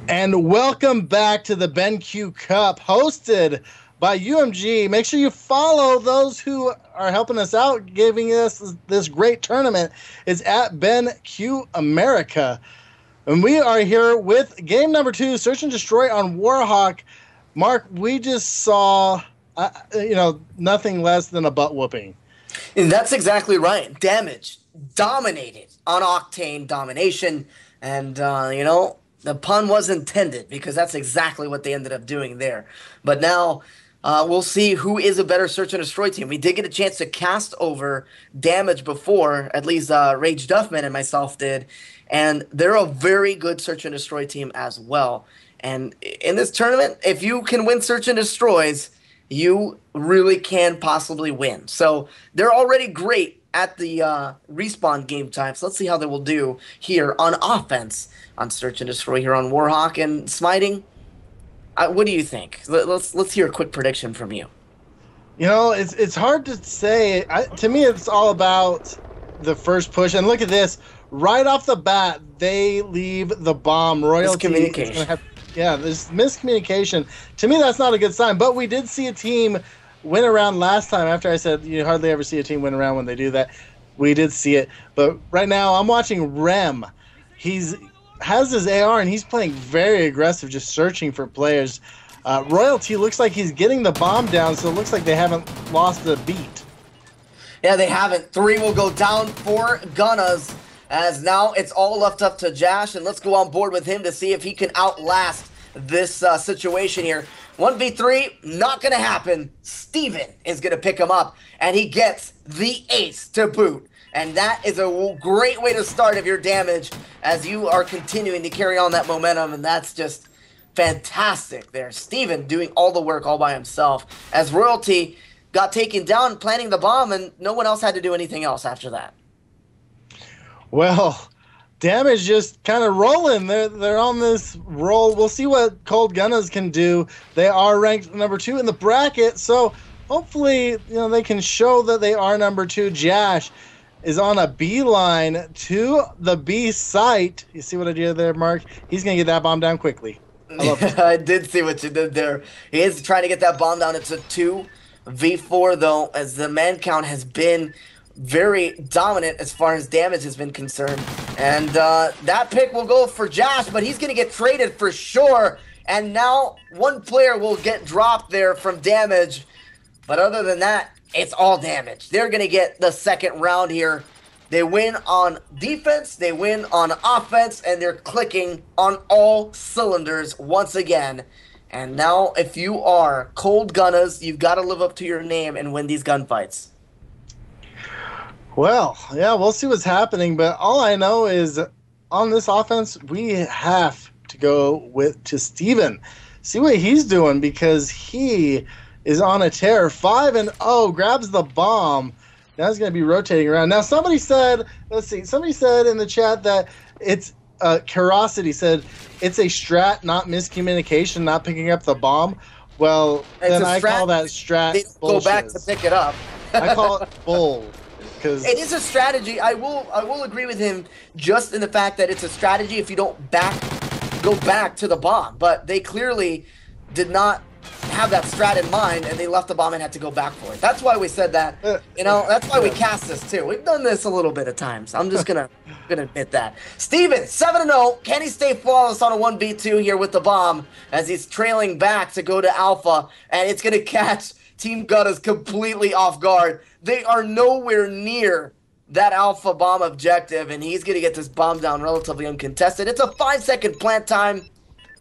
And welcome back to the BenQ Cup, hosted by UMG. Make sure you follow those who are helping us out, giving us this great tournament. It's at BenQ America. And we are here with game number 2, Search and Destroy on Warhawk. Mark, we just saw, nothing less than a butt whooping. And that's exactly right. DamaGe dominated on Octane domination. And, the pun was intended because that's exactly what they ended up doing there. But now we'll see who is a better Search and Destroy team. We did get a chance to cast over DamaGe before, at least Rage Duffman and myself did. And they're a very good Search and Destroy team as well. And in this tournament, if you can win Search and Destroys, you really can possibly win. So they're already great at the respawn game time. So let's see how they will do here on offense on Search and Destroy here on Warhawk. And Smiting, what do you think? Let's hear a quick prediction from you. It's hard to say. To me, it's all about the first push. And look at this. Right off the bat, they leave the bomb. Royalty. Miscommunication. There's miscommunication. To me, that's not a good sign. But we did see a team win around last time. After I said you hardly ever see a team win around when they do that. We did see it. But right now, I'm watching Rem. He's has his AR, and he's playing very aggressive, just searching for players. Royalty looks like he's getting the bomb down, so it looks like they haven't lost a beat. Yeah, they haven't. 3 will go down for Gunnas, as now it's all left up to Jash, and let's go on board with him to see if he can outlast this situation here. 1v3, not going to happen. Steven is going to pick him up, and he gets the ace to boot. And that is a great way to start if you're DamaGe, as you are continuing to carry on that momentum, and that's just fantastic there. Steven doing all the work all by himself, as Royalty got taken down planting the bomb, and no one else had to do anything else after that. Well, DamaGe just kind of rolling. They're on this roll. We'll see what Cold Gunnas can do. They are ranked number 2 in the bracket, so hopefully they can show that they are number 2. Jash is on a beeline to the B site. You see what I did there, Mark? He's going to get that bomb down quickly. I did see what you did there. He is trying to get that bomb down. It's a 2v4, though, as the man count has been very dominant as far as damage has been concerned. And that pick will go for Josh, but he's going to get traded for sure. And now one player will get dropped there from DamaGe. But other than that, it's all DamaGe. They're going to get the second round here. They win on defense, they win on offense, and they're clicking on all cylinders once again. And now, if you are Cold Gunnas, you've got to live up to your name and win these gunfights. Well, yeah, we'll see what's happening, but all I know is on this offense, we have to go to Steven. See what he's doing, because he is on a tear. 5-0, grabs the bomb. Now he's going to be rotating around. Now somebody said, somebody said in the chat that it's, Curiosity said, it's a strat, not miscommunication, not picking up the bomb. Well, then I call that strat bullshit. Go back to pick it up. I call it bull. It is a strategy. I will agree with him just in the fact that it's a strategy if you don't go back to the bomb. But they clearly did not have that strat in mind, and they left the bomb and had to go back for it. That's why we said that. That's why we cast this too. We've done this a little bit of times. I'm just gonna admit that. Steven, 7-0. Can he stay flawless on a 1v2 here with the bomb as he's trailing back to go to Alpha, and it's gonna catch Team Gunnas completely off guard. They are nowhere near that Alpha bomb objective, and he's gonna get this bomb down relatively uncontested. It's a 5-second plant time.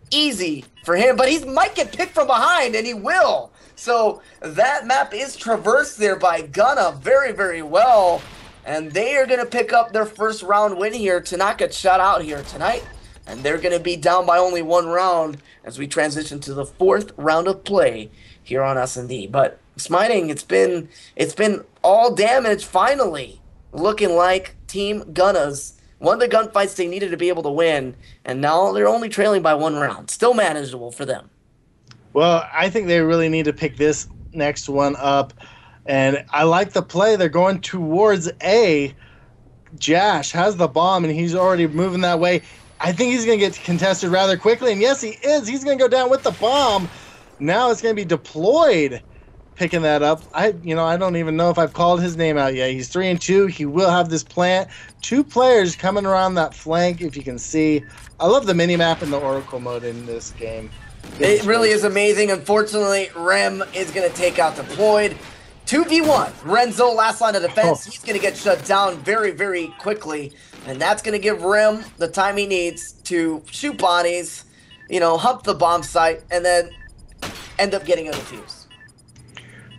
Easy for him, but he might get picked from behind, and he will. So that map is traversed there by Gunna very, very well, and they are going to pick up their first round win here to not get shut out here tonight, and they're going to be down by only 1 round as we transition to the 4th round of play here on S&D. But Smiting, it's been all DamaGe finally looking like Team Gunnas won the gunfights they needed to be able to win, and now they're only trailing by 1 round. Still manageable for them. Well, I think they really need to pick this next one up, and I like the play. They're going towards A. Jash has the bomb, and he's already moving that way. I think he's going to get contested rather quickly, and yes, he is. He's going to go down with the bomb. Now it's going to be deployed, picking that up. I don't even know if I've called his name out yet. He's 3-2. He will have this plant. 2 players coming around that flank, if you can see. I love the mini-map and the Oracle mode in this game. It really is amazing. Unfortunately, Rem is going to take out deployed. 2v1. Renzo, last line of defense. He's going to get shut down very, very quickly. And that's going to give Rem the time he needs to shoot bodies, hump the bomb site, and then end up getting a defuse.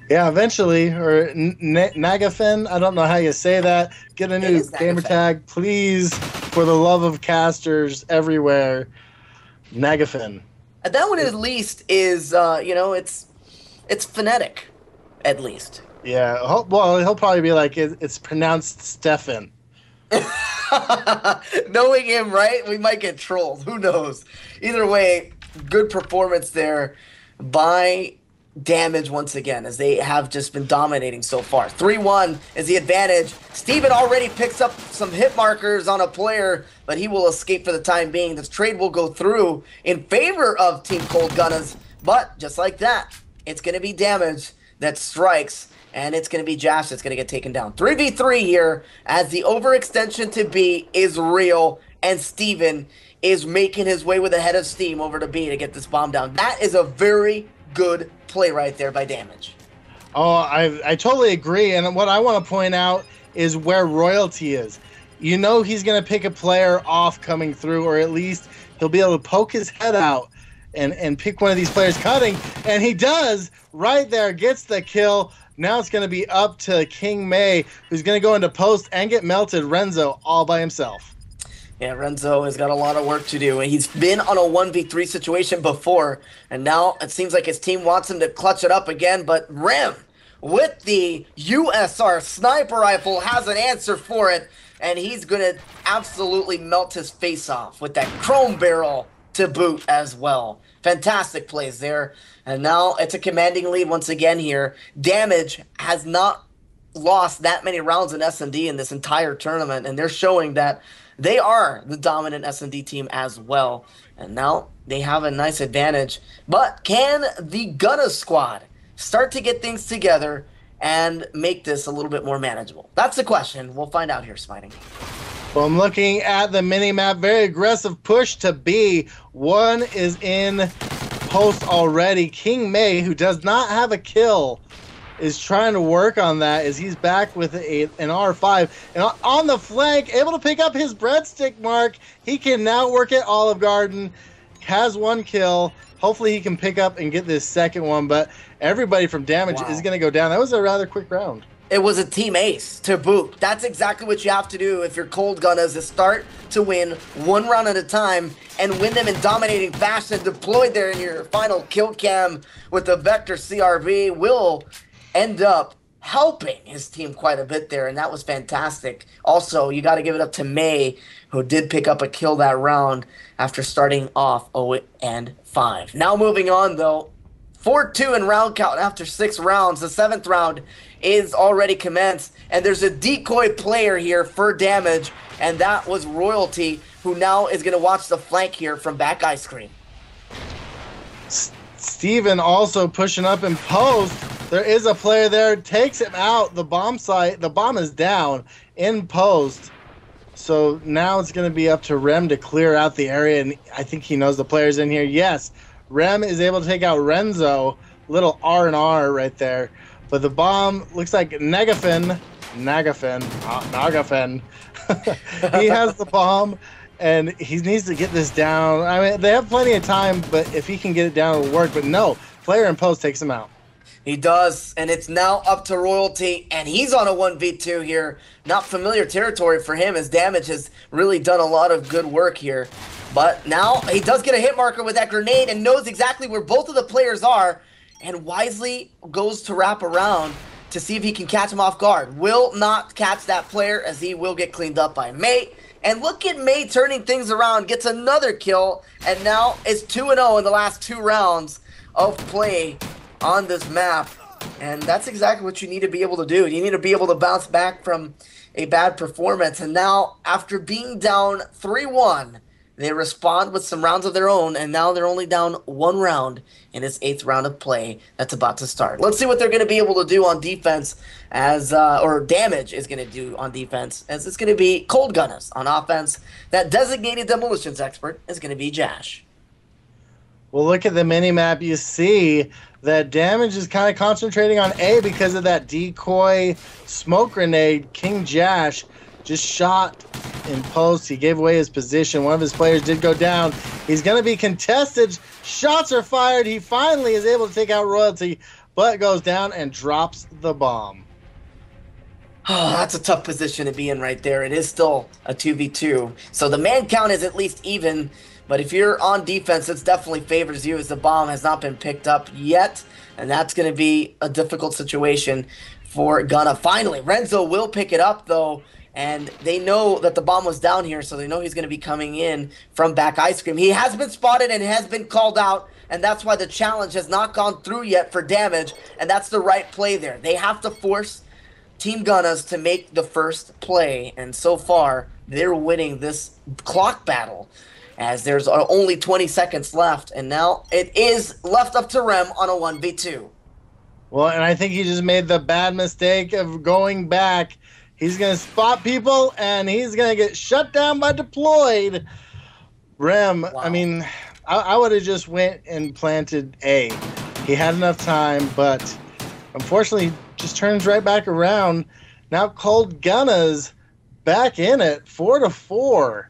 Yeah, eventually. Or Nagafen, I don't know how you say that. Get a new gamer tag, please, for the love of casters everywhere. Nagafen. And that one at least is, it's phonetic, at least. Yeah, well, he'll probably be like, it's pronounced Stefan. Knowing him, right? We might get trolled. Who knows? Either way, good performance there by DamaGe once again, as they have just been dominating so far. 3-1 is the advantage. Steven already picks up some hit markers on a player, but he will escape for the time being. This trade will go through in favor of Team Cold Gunnas, but just like that, it's going to be DamaGe that strikes, and it's going to be Josh that's going to get taken down. 3v3 here, as the overextension to B is real, and Steven is making his way with a head of steam over to B to get this bomb down. That is a very good play right there by DamaGe. Oh, I totally agree, and what I want to point out is where Royalty is. He's going to pick a player off coming through, or at least he'll be able to poke his head out and pick one of these players cutting, and he does right there, gets the kill. Now it's going to be up to King May, who's going to go into post and get melted. Renzo all by himself. Yeah, Renzo has got a lot of work to do. He's been on a 1v3 situation before, and now it seems like his team wants him to clutch it up again, but Rem, with the USR sniper rifle, has an answer for it, and he's going to absolutely melt his face off with that chrome barrel to boot as well. Fantastic plays there, and now it's a commanding lead once again here. DamaGe has not lost that many rounds in S&D in this entire tournament, and they're showing that they are the dominant S&D team as well. And now they have a nice advantage. But can the Gunnas squad start to get things together and make this a little bit more manageable? That's the question. We'll find out here, Smiting. Well, I'm looking at the mini-map. Very aggressive push to B. One is in post already. King May, who does not have a kill, is trying to work on that as he's back with an R5. And on the flank, able to pick up his breadstick mark. He can now work at Olive Garden. Has 1 kill. Hopefully he can pick up and get this second one. But everybody from DamaGe is going to go down. That was a rather quick round. It was a team ace to boot. That's exactly what you have to do if you're Cold Gunnas, is start to win 1 round at a time and win them in dominating fashion. Deployed there in your final kill cam with the Vector CRV will end up helping his team quite a bit there, and that was fantastic. Also, you got to give it up to May, who did pick up a kill that round after starting off 0-5. Now moving on, though, 4-2 in round count after 6 rounds. The 7th round is already commenced, and there's a decoy player here for DamaGe, and that was Royalty, who now is going to watch the flank here from back ice cream. Steven also pushing up in post. There is a player there, takes him out. The bomb site, the bomb is down in post. So now it's going to be up to Rem to clear out the area, and I think he knows the players in here. Yes, Rem is able to take out Renzo. Little R&R right there. But the bomb looks like Nagafen. He has the bomb, and he needs to get this down. I mean, they have plenty of time, but if he can get it down, it'll work. But no, player in post takes him out. He does, and it's now up to Royalty, and he's on a 1v2 here. Not familiar territory for him, as DamaGe has really done a lot of good work here. But now he does get a hit marker with that grenade and knows exactly where both of the players are, and wisely goes to wrap around to see if he can catch him off guard. Will not catch that player, as he will get cleaned up by May. And look at May turning things around, gets another kill, and now is 2-0 in the last 2 rounds of play on this map. And that's exactly what you need to be able to do. You need to be able to bounce back from a bad performance. And now, after being down 3-1, They respond with some rounds of their own, and now they're only down 1 round in this 8th round of play that's about to start. Let's see what they're going to be able to do on defense, or DamaGe is going to do on defense, as it's going to be Cold Gunnas on offense. That designated demolitions expert is going to be Jash. Well, look at the mini-map. You see that DamaGe is kind of concentrating on A because of that decoy smoke grenade. King Jash just shot in post. He gave away his position. One of his players did go down. He's going to be contested. Shots are fired. He finally is able to take out Royalty, but goes down and drops the bomb. Oh, that's a tough position to be in right there. It is still a 2v2. So the man count is at least even. But if you're on defense, it definitely favors you, as the bomb has not been picked up yet. And that's going to be a difficult situation for Gunna. Finally, Renzo will pick it up, though. And they know that the bomb was down here, so they know he's going to be coming in from back ice cream. He has been spotted and has been called out. And that's why the challenge has not gone through yet for DamaGe. And that's the right play there. They have to force Team Gunnas to make the first play. And so far, they're winning this clock battle, as there's only 20 seconds left, and now it is left up to Rem on a 1v2. Well, and I think he just made the bad mistake of going back. He's going to spot people, and he's going to get shut down by deployed. Rem, wow. I mean, I would have just went and planted A. He had enough time, but unfortunately just turns right back around. Now Cold Gunnas back in it, 4-4.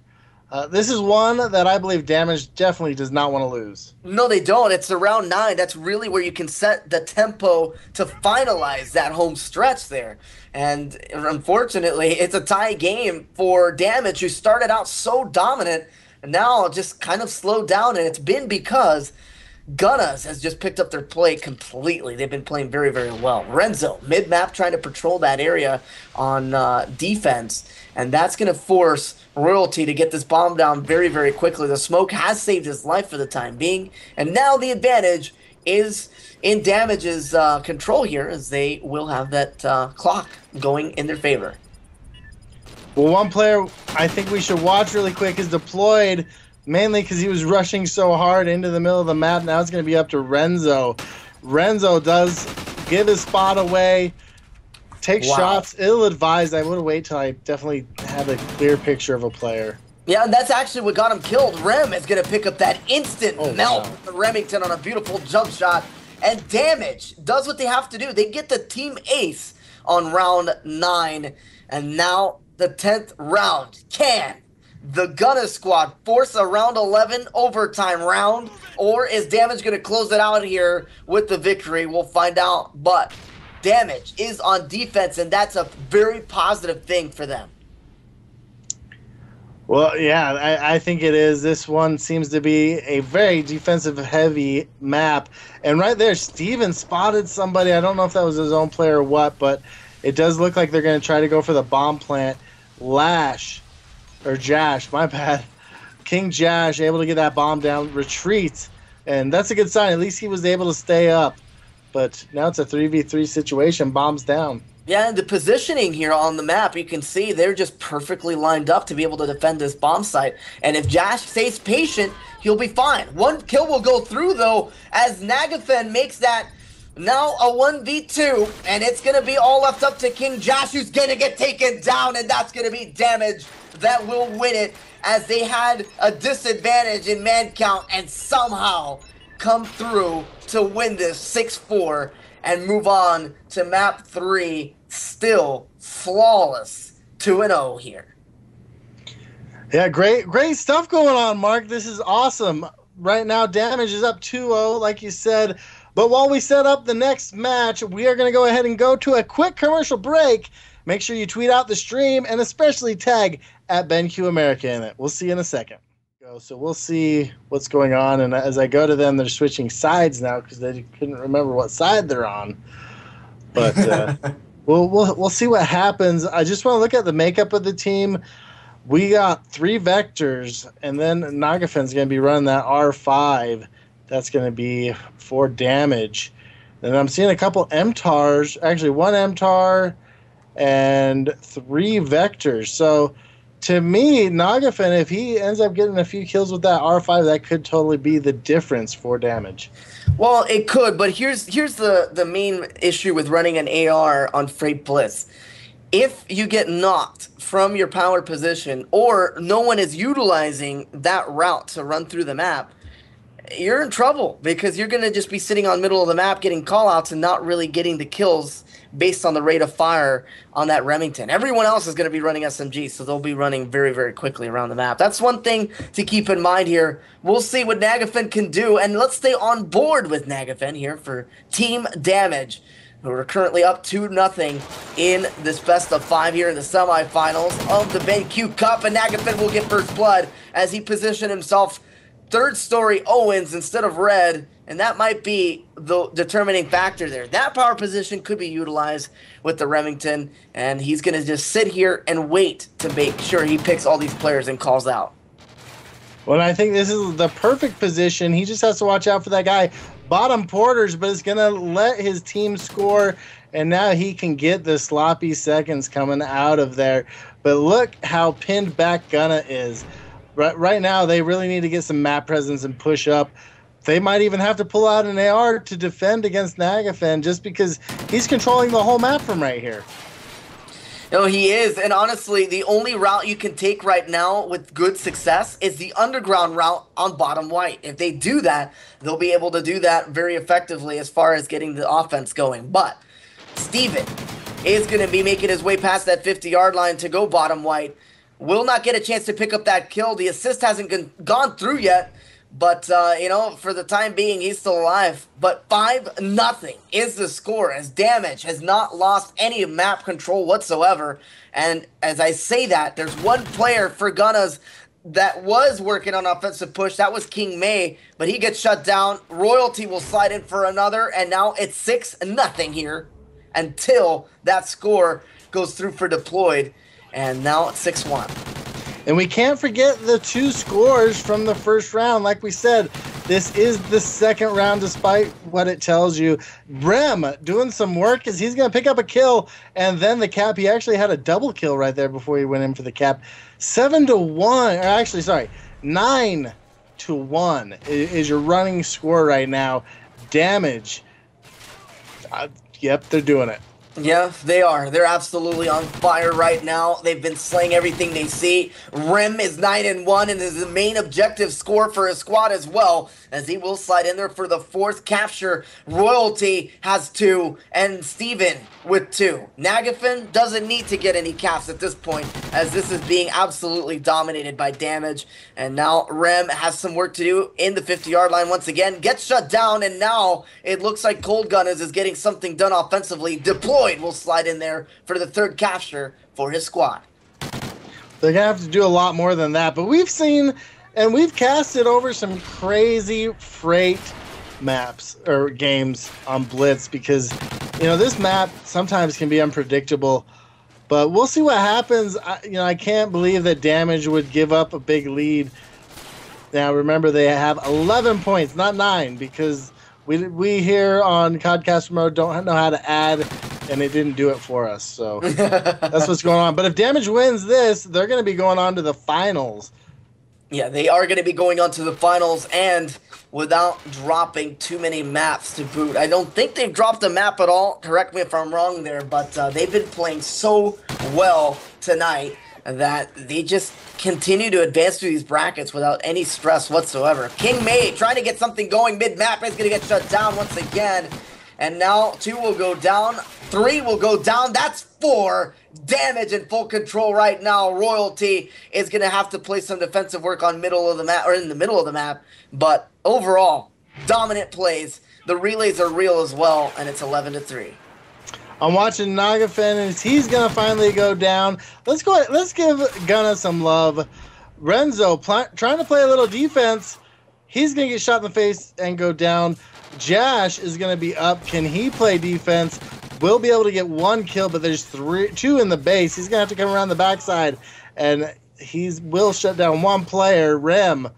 This is one that I believe DamaGe definitely does not want to lose. No, they don't. It's around 9. That's really where you can set the tempo to finalize that home stretch there. And unfortunately, it's a tie game for DamaGe, who started out so dominant and now just kind of slowed down. And it's been because Gunnas has just picked up their play completely. They've been playing very, very well. Renzo, mid-map, trying to patrol that area on defense. And that's going to force Royalty to get this bomb down very, very quickly. The smoke has saved his life for the time being. And now the advantage is in DamaGe's control here, as they will have that clock going in their favor. Well, one player I think we should watch really quick is deployed, mainly because he was rushing so hard into the middle of the map. Now it's going to be up to Renzo. Renzo does give his spot away. Take shots, ill-advised. I would wait till I definitely have a clear picture of a player. Yeah, and that's actually what got him killed. Rem is going to pick up that instant melt for Remington on a beautiful jump shot. And DamaGe does what they have to do. They get the team ace on round 9. And now the 10th round. Can the Gunnas squad force a round 11 overtime round? Or is DamaGe going to close it out here with the victory? We'll find out. But DamaGe is on defense, and that's a very positive thing for them. Well, yeah, I think it is. This one seems to be a very defensive-heavy map. And right there, Steven spotted somebody. I don't know if that was his own player or what, but it does look like they're going to try to go for the bomb plant. Jash, my bad. King Jash able to get that bomb down, retreat, and that's a good sign. At least he was able to stay up. But now it's a 3v3 situation. Bombs down. Yeah, and the positioning here on the map, you can see they're just perfectly lined up to be able to defend this bomb site. And if Jash stays patient, he'll be fine. One kill will go through, though, as Nagafen makes that now a 1v2. And it's going to be all left up to King Jash, who's going to get taken down. And that's going to be DamaGe that will win it, as they had a disadvantage in man count and somehow come through to win this 6-4 and move on to map 3, still flawless 2-0 here. Yeah, great stuff going on, Mark. This is awesome. Right now, DamaGe is up 2-0, like you said. But while we set up the next match, we are going to go ahead and go to a quick commercial break. Make sure you tweet out the stream and especially tag at BenQ America in it. We'll see you in a second. So we'll see what's going on, and as I go to them, they're switching sides now because they couldn't remember what side they're on. But we'll see what happens. I just want to look at the makeup of the team. We got 3 vectors, and then Nagafen's going to be running that R5. That's going to be for DamaGe. And I'm seeing a couple MTARs, actually 1 MTAR and 3 vectors. So To me, Nagafin, if he ends up getting a few kills with that R5, that could totally be the difference for damage. Well, it could, but here's the main issue with running an AR on Freight Blitz. If you get knocked from your power position or no one is utilizing that route to run through the map, you're in trouble because you're going to just be sitting on middle of the map getting callouts and not really getting the kills based on the rate of fire on that Remington. Everyone else is going to be running SMG, so they'll be running very, very quickly around the map. That's one thing to keep in mind here. We'll see what Nagafin can do, and let's stay on board with Nagafin here for Team DamaGe. We're currently up 2-0 in this best of 5 here in the semifinals of the BenQ Cup, and Nagafin will get first blood as he positioned himself third story Owens instead of red, and that might be the determining factor there. That power position could be utilized with the Remington, and he's going to just sit here and wait to make sure he picks all these players and calls out. Well, I think this is the perfect position. He just has to watch out for that guy, bottom Porters, but it's going to let his team score, and now he can get the sloppy seconds coming out of there. But look how pinned back Gunna is. Right now, they really need to get some map presence and push up. They might even have to pull out an AR to defend against Nagafin just because he's controlling the whole map from right here. No, he is, and honestly, the only route you can take right now with good success is the underground route on bottom white. If they do that, they'll be able to do that very effectively as far as getting the offense going. But Steven is going to be making his way past that 50-yard line to go bottom white. Will not get a chance to pick up that kill. The assist hasn't gone through yet, but, you know, for the time being, he's still alive. But 5-0 is the score, as DamaGe has not lost any map control whatsoever. And as I say that, there's one player for Gunnas that was working on offensive push. That was King May, but he gets shut down. Royalty will slide in for another, and now it's 6-0 here until that score goes through for deployed. And now it's 6-1. And we can't forget the 2 scores from the first round. Like we said, this is the second round despite what it tells you. Rem doing some work as he's going to pick up a kill. And then the cap, he actually had a double kill right there before he went in for the cap. 7-1, or actually, sorry, 9-1 is your running score right now. DamaGe. Yep, they're doing it. Yeah, they are. They're absolutely on fire right now. They've been slaying everything they see. Rem is 9-1 and is the main objective score for his squad as well, as he will slide in there for the 4th capture. Royalty has 2, and Steven with 2. Nagafin doesn't need to get any caps at this point, as this is being absolutely dominated by DamaGe. And now Rem has some work to do in the 50-yard line once again. Gets shut down, and now it looks like Cold Gunnas is getting something done offensively. Deployed will slide in there for the 3rd capture for his squad. They're going to have to do a lot more than that, but we've seen and we've casted over some crazy freight maps or games on Blitz because, you know, this map sometimes can be unpredictable, but we'll see what happens. I can't believe that DamaGe would give up a big lead. Now, remember, they have 11 points, not 9, because we here on Codcaster Mode don't know how to add, and it didn't do it for us. So that's what's going on. But if DamaGe wins this, they're going to be going on to the finals. Yeah, they are going to be going on to the finals, and without dropping too many maps to boot. I don't think they've dropped a map at all. Correct me if I'm wrong there, but they've been playing so well tonight that they just continue to advance through these brackets without any stress whatsoever. King May trying to get something going mid-map is going to get shut down once again. And now 2 will go down, 3 will go down. That's 4. DamaGe in full control right now. Royalty is going to have to play some defensive work on middle of the map, or in the middle of the map. But overall, dominant plays. The relays are real as well, and it's 11-3. I'm watching Nagafin, and he's gonna finally go down. Let's go. Let's give Gunna some love. Renzo trying to play a little defense. He's gonna get shot in the face and go down. Jash is gonna be up. Can he play defense? Will be able to get 1 kill, but there's 2 in the base. He's gonna have to come around the backside, and will shut down 1 player. Rem,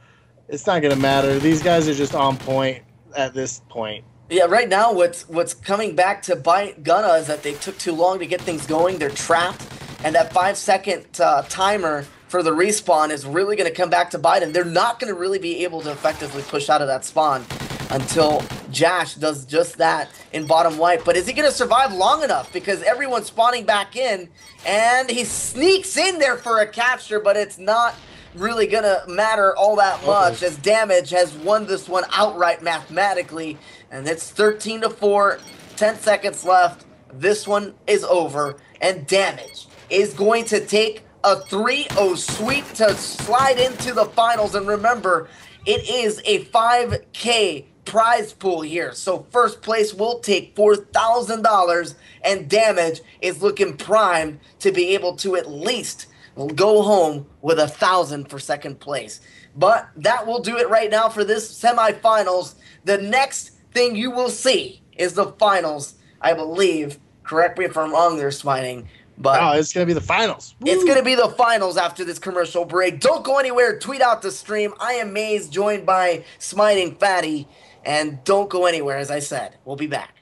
it's not gonna matter. These guys are just on point at this point. Yeah, right now what's coming back to bite Gunna is that they took too long to get things going. They're trapped, and that 5-second timer for the respawn is really going to come back to bite him. They're not going to really be able to effectively push out of that spawn until Jash does just that in bottom white. But is he going to survive long enough? Because everyone's spawning back in, and he sneaks in there for a capture, but it's not really going to matter all that much as DamaGe has won this one outright mathematically. And it's 13-4, 10 seconds left. This one is over, and DamaGe is going to take a 3-0 sweep to slide into the finals. And remember, it is a 5K prize pool here. So first place will take $4,000, and DamaGe is looking primed to be able to at least go home with 1,000 for second place. But that will do it right now for this semifinals. The next thing you will see is the finals, I believe. Correct me if I'm wrong there, Smiting. But it's going to be the finals. Woo! It's going to be the finals after this commercial break. Don't go anywhere. Tweet out the stream. I am Maze, joined by Smiting Fatty. And don't go anywhere, as I said. We'll be back.